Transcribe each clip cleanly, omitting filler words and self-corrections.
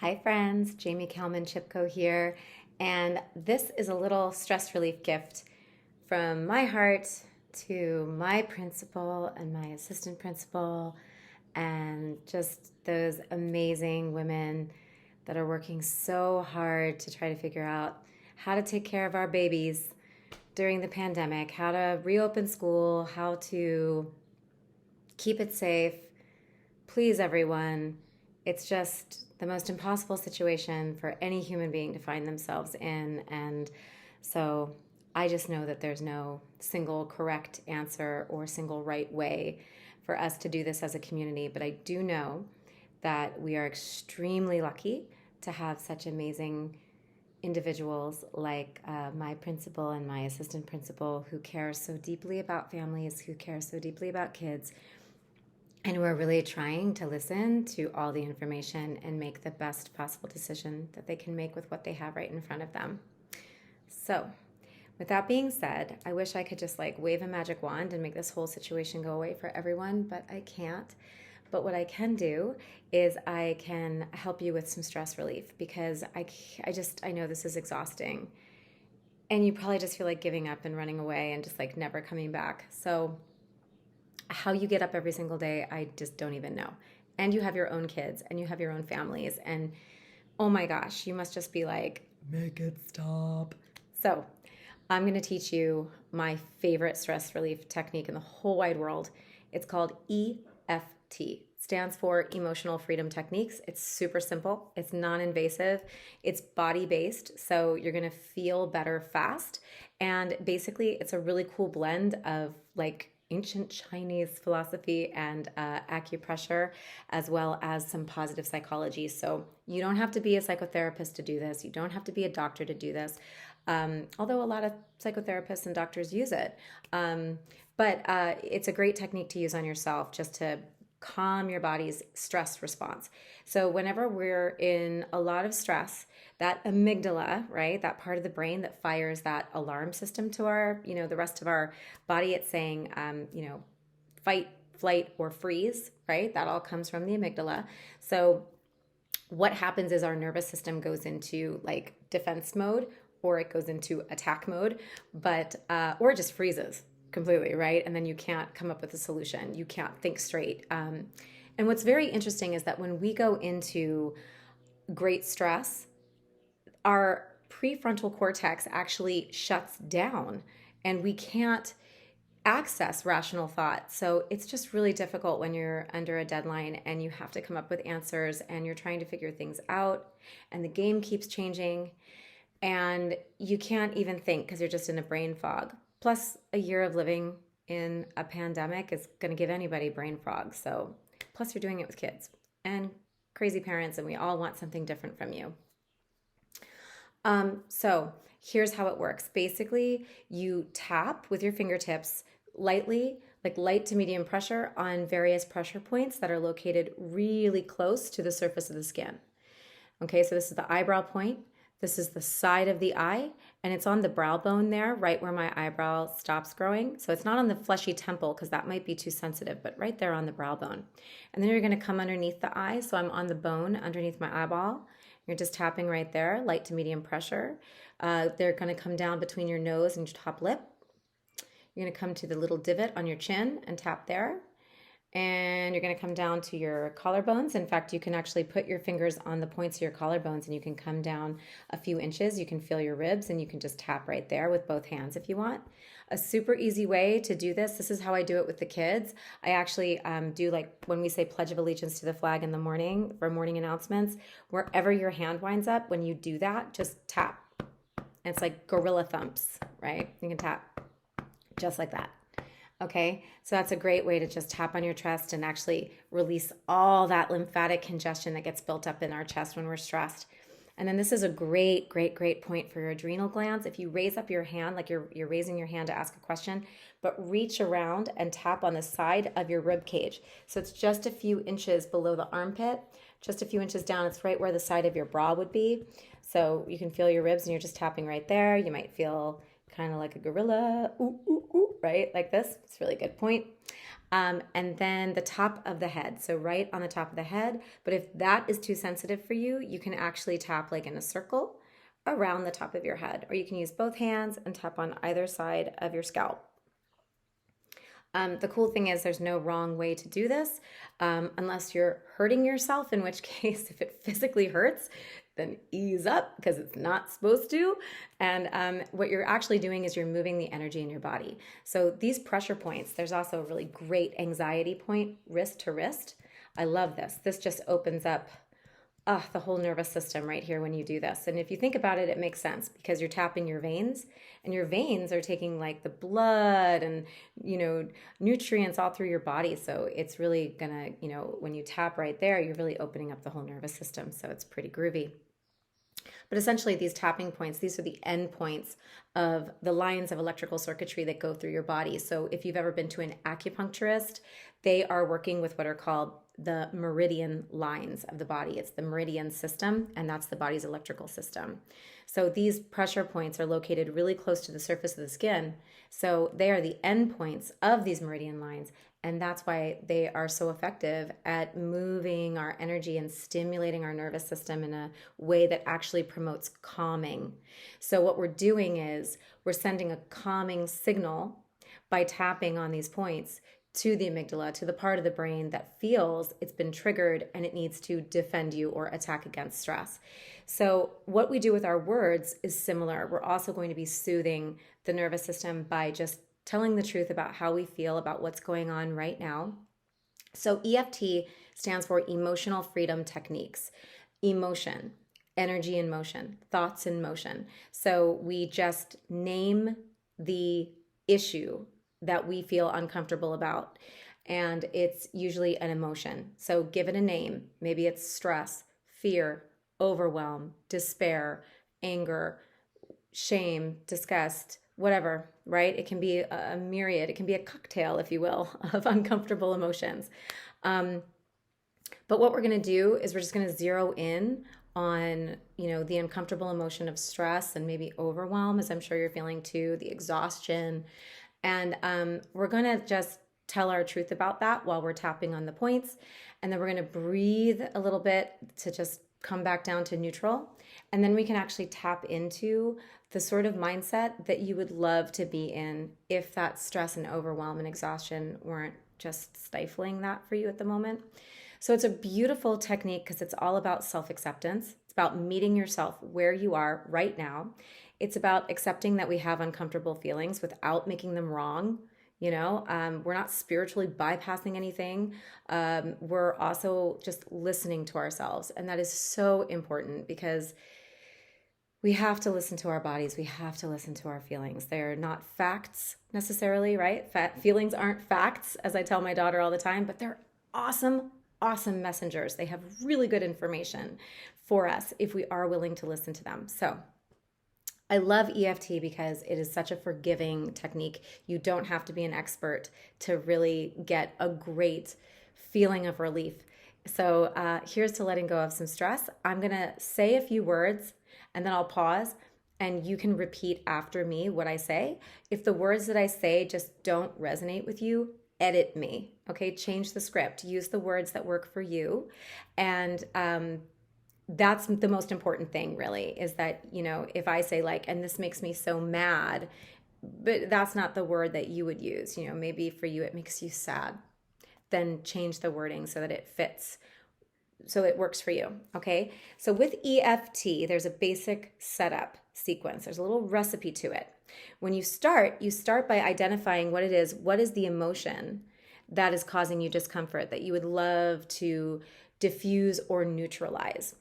Hi friends, Jamie Kalman Chipko here, and this is a little stress relief gift from my heart to my principal and my assistant principal and just those amazing women that are working so hard to try to figure out how to take care of our babies during the pandemic, how to reopen school, how to keep it safe. Please, everyone, it's just the most impossible situation for any human being to find themselves in. And so I just know that there's no single correct answer or single right way for us to do this as a community. But I do know that we are extremely lucky to have such amazing individuals like my principal and my assistant principal who care so deeply about families, who care so deeply about kids, and we're really trying to listen to all the information and make the best possible decision that they can make with what they have right in front of them. So, with that being said, I wish I could just like wave a magic wand and make this whole situation go away for everyone, but I can't. But what I can do is I can help you with some stress relief because I know this is exhausting. And you probably just feel like giving up and running away and just like never coming back. So, how you get up every single day, I just don't even know. And you have your own kids and you have your own families. And oh my gosh, you must just be like, make it stop. So I'm going to teach you my favorite stress relief technique in the whole wide world. It's called EFT. Stands for Emotional Freedom Techniques. It's super simple. It's non-invasive. It's body-based, so you're going to feel better fast. And basically, it's a really cool blend of like ancient Chinese philosophy and acupressure, as well as some positive psychology. So you don't have to be a psychotherapist to do this. You don't have to be a doctor to do this, although a lot of psychotherapists and doctors use it. But it's a great technique to use on yourself just to calm your body's stress response. So whenever we're in a lot of stress, that amygdala, right, that part of the brain that fires that alarm system to our, the rest of our body, it's saying, fight, flight, or freeze, right? That all comes from the amygdala. So what happens is our nervous system goes into like defense mode, or it goes into attack mode, or it just freezes completely, right? And then you can't come up with a solution. You can't think straight. And what's very interesting is that when we go into great stress, our prefrontal cortex actually shuts down and we can't access rational thought. So it's just really difficult when you're under a deadline and you have to come up with answers and you're trying to figure things out and the game keeps changing and you can't even think because you're just in a brain fog. Plus, a year of living in a pandemic is going to give anybody brain fog. So, plus you're doing it with kids and crazy parents, and we all want something different from you. So here's how it works. Basically, you tap with your fingertips lightly, like light to medium pressure on various pressure points that are located really close to the surface of the skin. Okay, so this is the eyebrow point. This is the side of the eye, and it's on the brow bone there, right where my eyebrow stops growing. So it's not on the fleshy temple because that might be too sensitive, but right there on the brow bone. And then you're going to come underneath the eye. So I'm on the bone underneath my eyeball. You're just tapping right there, light to medium pressure. They're going to come down between your nose and your top lip. You're going to come to the little divot on your chin and tap there. And you're going to come down to your collarbones. In fact, you can actually put your fingers on the points of your collarbones and you can come down a few inches. You can feel your ribs and you can just tap right there with both hands if you want. A super easy way to do this is how I do it with the kids. I actually do like when we say Pledge of Allegiance to the flag in the morning for morning announcements, wherever your hand winds up, when you do that, just tap. And it's like gorilla thumps, right? You can tap just like that. Okay, so that's a great way to just tap on your chest and actually release all that lymphatic congestion that gets built up in our chest when we're stressed. And then this is a great point for your adrenal glands. If you raise up your hand, like you're raising your hand to ask a question, but reach around and tap on the side of your rib cage. So it's just a few inches below the armpit, just a few inches down. It's right where the side of your bra would be. So you can feel your ribs and you're just tapping right there. You might feel kind of like a gorilla, ooh, ooh, ooh, right? Like this. It's a really good point. And then the top of the head. So right on the top of the head. But if that is too sensitive for you, you can actually tap like in a circle around the top of your head, or you can use both hands and tap on either side of your scalp. The cool thing is there's no wrong way to do this unless you're hurting yourself, in which case, if it physically hurts, then ease up because it's not supposed to. And what you're actually doing is you're moving the energy in your body. So these pressure points, there's also a really great anxiety point, wrist to wrist. I love this. This just opens up the whole nervous system right here when you do this. And if you think about it, it makes sense because you're tapping your veins, and your veins are taking like the blood and, nutrients all through your body. So it's really gonna, when you tap right there, you're really opening up the whole nervous system. So it's pretty groovy. But essentially, these tapping points, these are the end points of the lines of electrical circuitry that go through your body. So if you've ever been to an acupuncturist, they are working with what are called the meridian lines of the body. It's the meridian system, and that's the body's electrical system. So these pressure points are located really close to the surface of the skin. So they are the end points of these meridian lines. And that's why they are so effective at moving our energy and stimulating our nervous system in a way that actually promotes calming. So what we're doing is we're sending a calming signal by tapping on these points to the amygdala, to the part of the brain that feels it's been triggered and it needs to defend you or attack against stress. So what we do with our words is similar. We're also going to be soothing the nervous system by just telling the truth about how we feel about what's going on right now. So EFT stands for Emotional Freedom Techniques. Emotion, energy in motion, thoughts in motion. So we just name the issue that we feel uncomfortable about, and it's usually an emotion. So give it a name. Maybe it's stress, fear, overwhelm, despair, anger, shame, disgust, whatever, right? It can be a myriad, it can be a cocktail, if you will, of uncomfortable emotions. But what we're going to do is we're just going to zero in on, the uncomfortable emotion of stress and maybe overwhelm, as I'm sure you're feeling too, the exhaustion. And we're going to just tell our truth about that while we're tapping on the points. And then we're going to breathe a little bit to just come back down to neutral. And then we can actually tap into the sort of mindset that you would love to be in if that stress and overwhelm and exhaustion weren't just stifling that for you at the moment. So it's a beautiful technique because it's all about self-acceptance. It's about meeting yourself where you are right now. It's about accepting that we have uncomfortable feelings without making them wrong. We're not spiritually bypassing anything. We're also just listening to ourselves. And that is so important because we have to listen to our bodies. We have to listen to our feelings. They're not facts necessarily, right? Feelings aren't facts, as I tell my daughter all the time, but they're awesome messengers. They have really good information for us if we are willing to listen to them. So I love EFT because it is such a forgiving technique. You don't have to be an expert to really get a great feeling of relief. So here's to letting go of some stress. I'm going to say a few words and then I'll pause and you can repeat after me what I say. If the words that I say just don't resonate with you, edit me, okay? Change the script. Use the words that work for you. And that's the most important thing, really, is that, if I say and this makes me so mad, but that's not the word that you would use. Maybe for you it makes you sad. Then change the wording so that it fits, so it works for you, okay? So with EFT, there's a basic setup sequence. There's a little recipe to it. When you start by identifying what it is. What is the emotion that is causing you discomfort that you would love to diffuse or neutralize?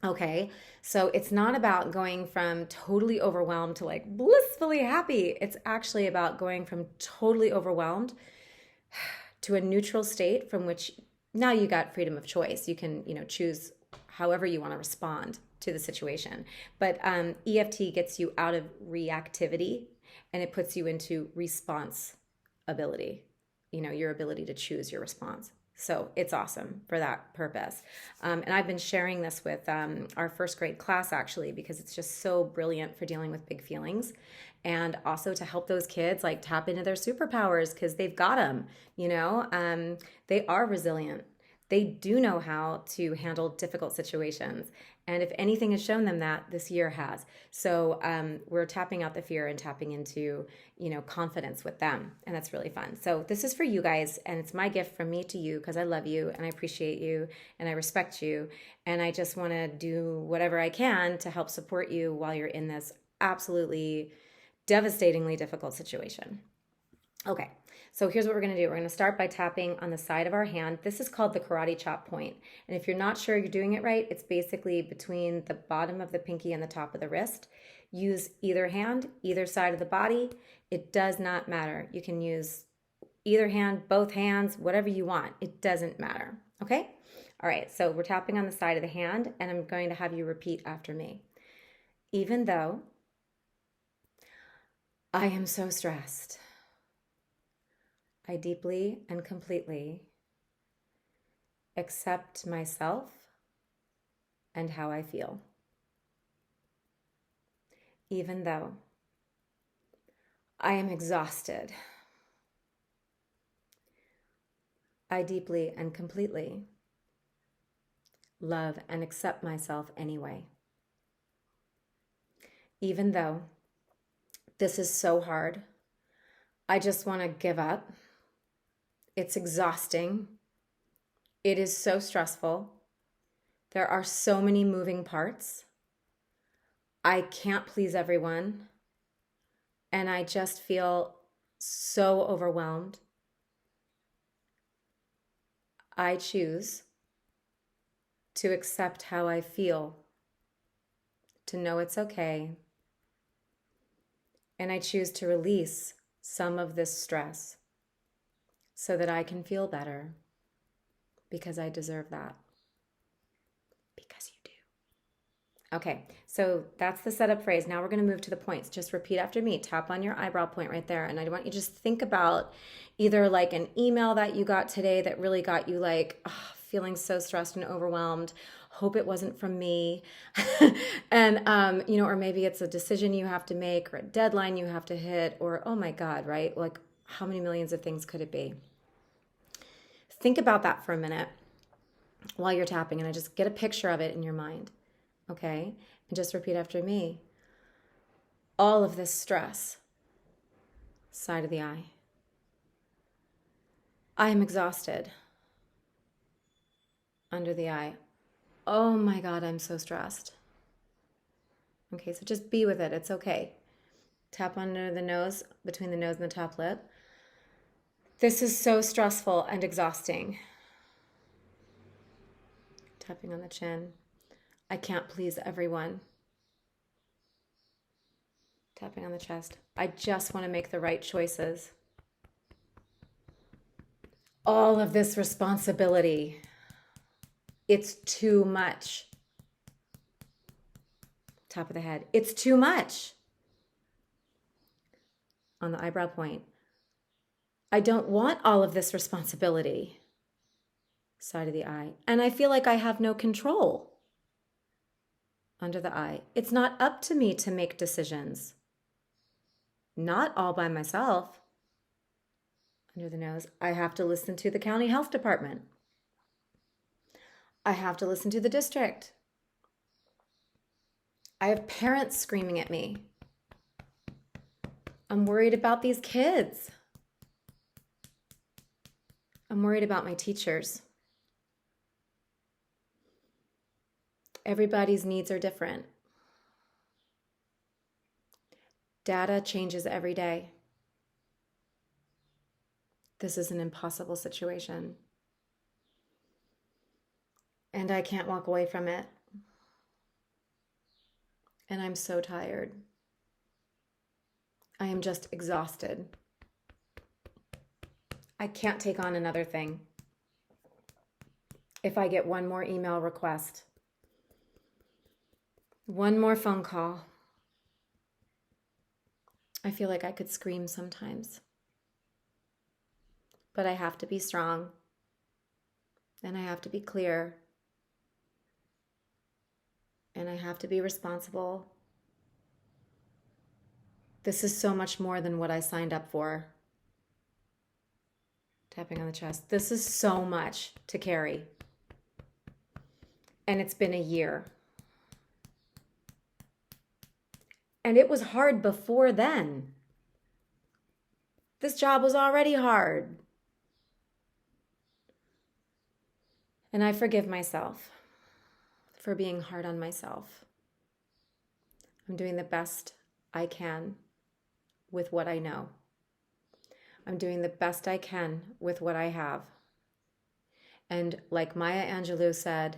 Okay, so it's not about going from totally overwhelmed to blissfully happy. It's actually about going from totally overwhelmed to a neutral state from which now you got freedom of choice. You can, choose however you want to respond to the situation. But EFT gets you out of reactivity and it puts you into response ability, your ability to choose your response. So it's awesome for that purpose. And I've been sharing this with our first grade class actually, because it's just so brilliant for dealing with big feelings and also to help those kids like tap into their superpowers because they've got them, they are resilient. They do know how to handle difficult situations. And if anything has shown them that, this year has. So we're tapping out the fear and tapping into, confidence with them. And that's really fun. So this is for you guys. And it's my gift from me to you because I love you and I appreciate you and I respect you. And I just want to do whatever I can to help support you while you're in this absolutely devastatingly difficult situation. Okay, so here's what we're going to do. We're going to start by tapping on the side of our hand. This is called the karate chop point. And if you're not sure you're doing it right, it's basically between the bottom of the pinky and the top of the wrist. Use either hand, either side of the body. It does not matter. You can use either hand, both hands, whatever you want. It doesn't matter. Okay? All right, so we're tapping on the side of the hand, and I'm going to have you repeat after me. Even though I am so stressed, I deeply and completely accept myself and how I feel. Even though I am exhausted, I deeply and completely love and accept myself anyway. Even though this is so hard, I just want to give up. It's exhausting. It is so stressful. There are so many moving parts. I can't please everyone. And I just feel so overwhelmed. I choose to accept how I feel, to know it's okay. And I choose to release some of this stress so that I can feel better because I deserve that. Because you do. Okay, so that's the setup phrase. Now we're going to move to the points. Just repeat after me. Tap on your eyebrow point right there. And I want you to just think about either like an email that you got today that really got you like feeling so stressed and overwhelmed. Hope it wasn't from me. And, or maybe it's a decision you have to make or a deadline you have to hit or, oh my God, right? Like how many millions of things could it be? Think about that for a minute while you're tapping and I just get a picture of it in your mind. Okay? And just repeat after me. All of this stress, side of the eye. I am exhausted, under the eye. Oh my God, I'm so stressed. Okay, so just be with it. It's okay. Tap under the nose, between the nose and the top lip. This is so stressful and exhausting. Tapping on the chin. I can't please everyone. Tapping on the chest. I just want to make the right choices. All of this responsibility. It's too much. Top of the head. It's too much. On the eyebrow point. I don't want all of this responsibility. Side of the eye. And I feel like I have no control. Under the eye. It's not up to me to make decisions. Not all by myself. Under the nose. I have to listen to the county health department. I have to listen to the district. I have parents screaming at me. I'm worried about these kids. I'm worried about my teachers. Everybody's needs are different. Data changes every day. This is an impossible situation. And I can't walk away from it. And I'm so tired. I am just exhausted. I can't take on another thing. If I get one more email request, one more phone call, I feel like I could scream sometimes. But I have to be strong. and I have to be clear, and I have to be responsible. This is so much more than what I signed up for. Tapping on the chest. This is so much to carry. And it's been a year. And it was hard before then. This job was already hard. And I forgive myself for being hard on myself. I'm doing the best I can with what I know. I'm doing the best I can with what I have. And like Maya Angelou said,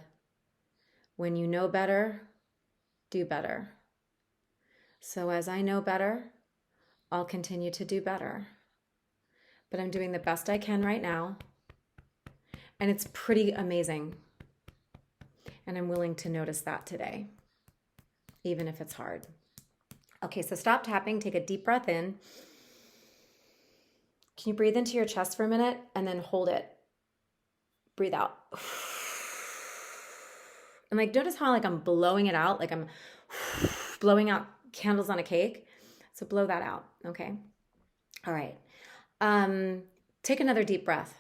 when you know better, do better. So as I know better, I'll continue to do better. But I'm doing the best I can right now. And it's pretty amazing. And I'm willing to notice that today, even if it's hard. Okay, so stop tapping, take a deep breath in. Can you breathe into your chest for a minute and then hold it? Breathe out. And like, notice how like I'm blowing it out, like I'm blowing out candles on a cake. So blow that out, okay? All right. Take another deep breath.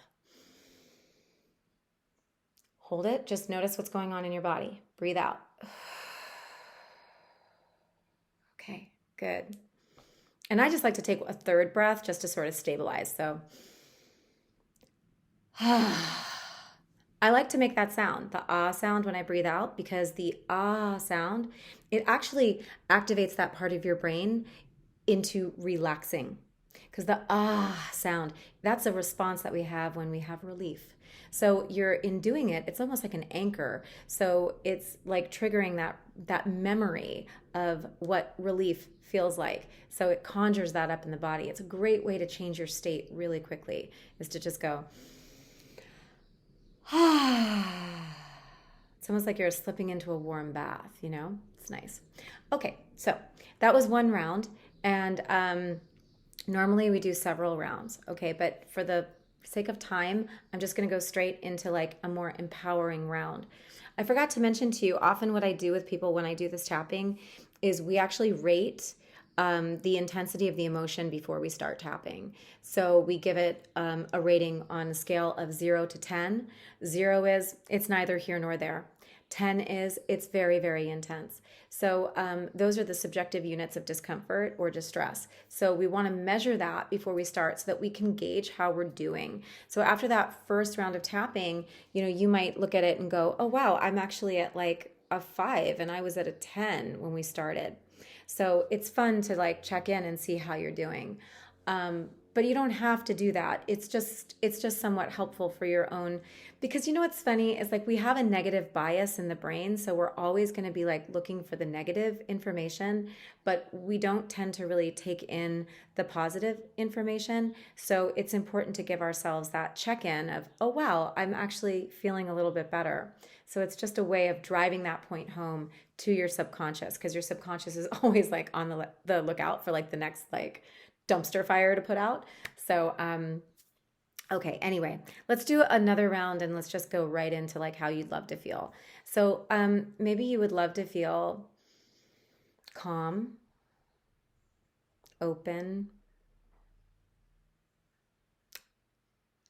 Hold it. Just notice what's going on in your body. Breathe out. Okay, good. And I just like to take a third breath just to sort of stabilize. So I like to make that sound, the ah sound when I breathe out, because the ah sound, it actually activates that part of your brain into relaxing. Because the ah sound, that's a response that we have when we have relief. So you're in doing it, it's almost like an anchor. So it's like triggering that memory of what relief feels like. So it conjures that up in the body. It's a great way to change your state really quickly, is to just go, it's almost like you're slipping into a warm bath, you know? It's nice. Okay, so that was one round. And normally we do several rounds, okay? But for the sake of time, I'm just gonna go straight into like a more empowering round. I forgot to mention to you, often what I do with people when I do this tapping is we actually rate the intensity of the emotion before we start tapping. So we give it a rating on a scale of 0 to 10. 0 is it's neither here nor there. 10 is it's very, very intense. So those are the subjective units of discomfort or distress. So we want to measure that before we start so that we can gauge how we're doing. So after that first round of tapping, you might look at it and go, oh, wow, I'm actually at like a 5 and I was at a 10 when we started. So it's fun to like check in and see how you're doing. But you don't have to do that. It's just somewhat helpful for your own, because what's funny is like we have a negative bias in the brain. So we're always going to be like looking for the negative information, but we don't tend to really take in the positive information. So it's important to give ourselves that check-in of, oh, wow, I'm actually feeling a little bit better. So it's just a way of driving that point home to your subconscious, because your subconscious is always like on the lookout for like the next like dumpster fire to put out. So, okay, anyway, let's do another round and let's just go right into like how you'd love to feel. So maybe you would love to feel calm, open,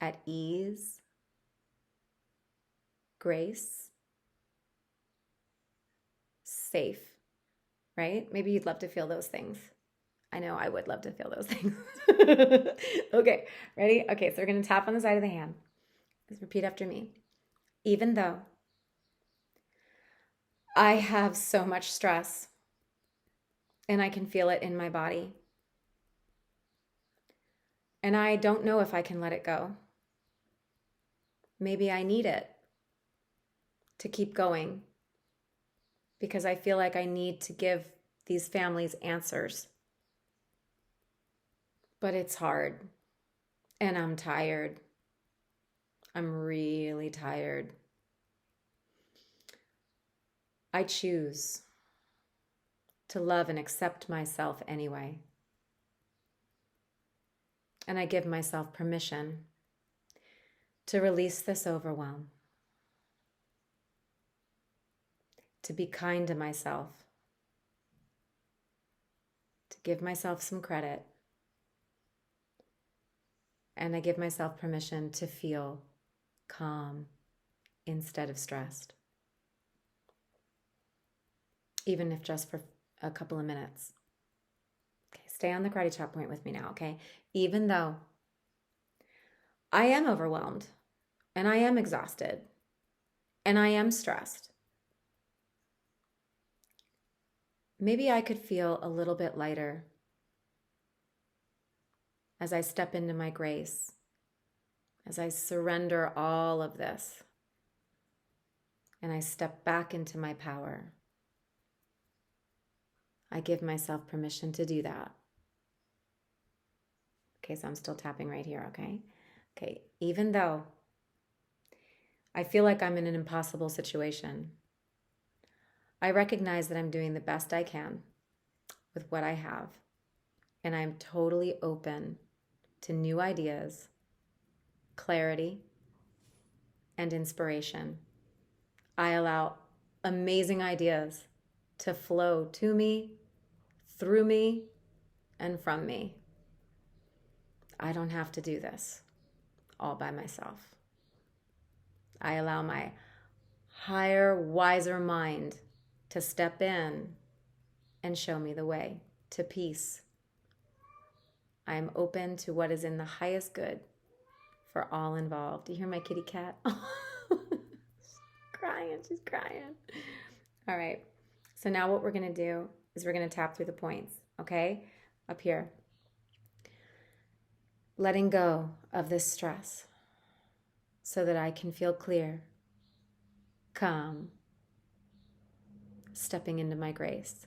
at ease, grace, safe, right? Maybe you'd love to feel those things. I know I would love to feel those things. Okay, ready? Okay, so we're going to tap on the side of the hand. Just repeat after me. Even though I have so much stress and I can feel it in my body, and I don't know if I can let it go. Maybe I need it to keep going because I feel like I need to give these families answers. But it's hard, and I'm tired. I'm really tired. I choose to love and accept myself anyway. And I give myself permission to release this overwhelm. to be kind to myself, to give myself some credit, and I give myself permission to feel calm instead of stressed, even if just for a couple of minutes. Okay, stay on the karate chop point with me now, okay? Even though I am overwhelmed and I am exhausted and I am stressed, maybe I could feel a little bit lighter as I step into my grace, as I surrender all of this and I step back into my power. I give myself permission to do that. Okay, so I'm still tapping right here, okay? Okay, even though I feel like I'm in an impossible situation, I recognize that I'm doing the best I can with what I have, and I'm totally open to new ideas, clarity, and inspiration. I allow amazing ideas to flow to me, through me, and from me. I don't have to do this all by myself. I allow my higher, wiser mind to step in and show me the way to peace. I am open to what is in the highest good for all involved. Do you hear my kitty cat? She's crying. She's crying. All right. So now what we're going to do is we're going to tap through the points, okay? Up here. Letting go of this stress so that I can feel clear, calm, stepping into my grace.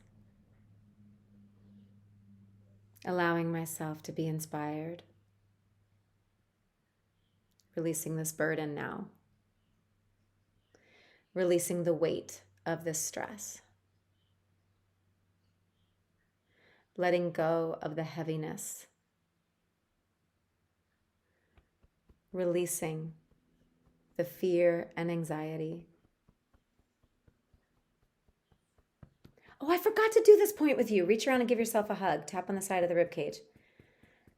Allowing myself to be inspired. Releasing this burden now. Releasing the weight of this stress. Letting go of the heaviness. Releasing the fear and anxiety. Oh, I forgot to do this point with you. Reach around and give yourself a hug. Tap on the side of the rib cage.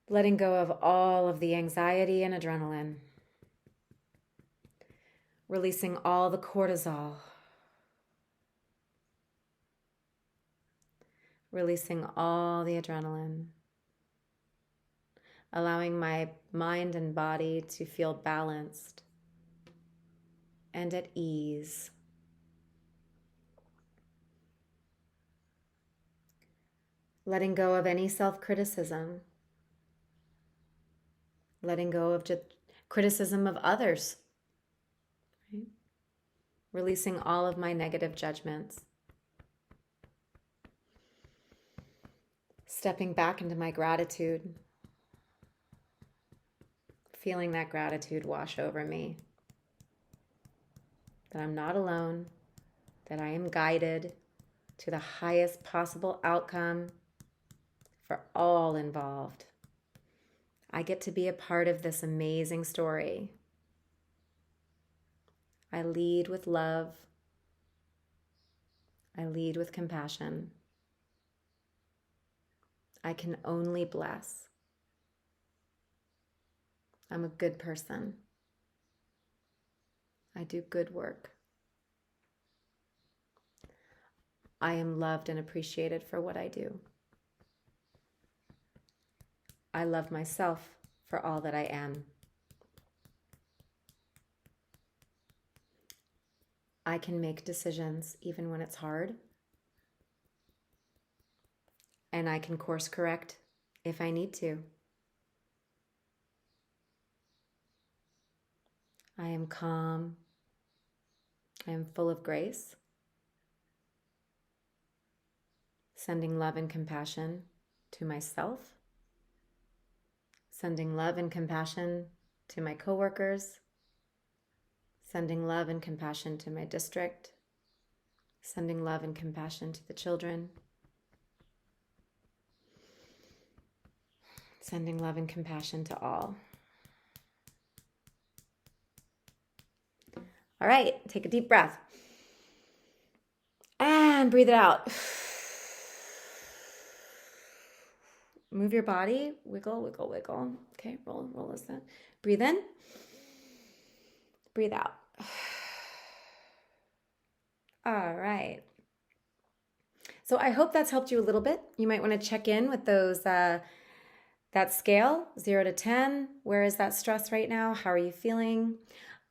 Letting go of all of the anxiety and adrenaline. Releasing all the cortisol. Releasing all the adrenaline. Allowing my mind and body to feel balanced and at ease. Letting go of any self-criticism. Letting go of just criticism of others. Right? Releasing all of my negative judgments. Stepping back into my gratitude. Feeling that gratitude wash over me. That I'm not alone. That I am guided to the highest possible outcome for all involved. I get to be a part of this amazing story. I lead with love. I lead with compassion. I can only bless. I'm a good person. I do good work. I am loved and appreciated for what I do. I love myself for all that I am. I can make decisions even when it's hard. And I can course correct if I need to. I am calm. I am full of grace. Sending love and compassion to myself. Sending love and compassion to my coworkers. Sending love and compassion to my district. Sending love and compassion to the children. Sending love and compassion to all. All right, take a deep breath. And breathe it out. Move your body. Wiggle, wiggle, wiggle. Okay, roll this in. Breathe in. Breathe out. All right. So I hope that's helped you a little bit. You might want to check in with those that scale, 0 to 10. Where is that stress right now? How are you feeling?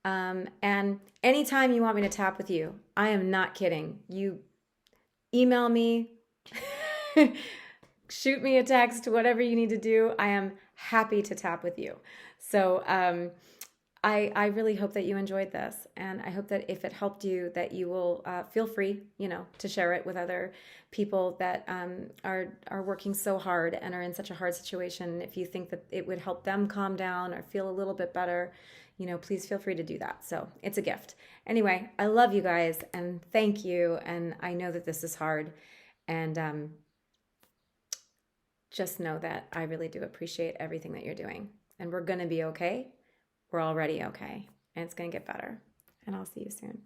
And anytime you want me to tap with you, I am not kidding. You email me, shoot me a text, whatever you need to do. I am happy to tap with you. So I really hope that you enjoyed this, and I hope that if it helped you, that you will feel free, to share it with other people that are working so hard and are in such a hard situation. If you think that it would help them calm down or feel a little bit better, please feel free to do that. So it's a gift. Anyway, I love you guys, and thank you. And I know that this is hard, and just know that I really do appreciate everything that you're doing, and we're going to be okay. We're already okay, and it's going to get better. And I'll see you soon.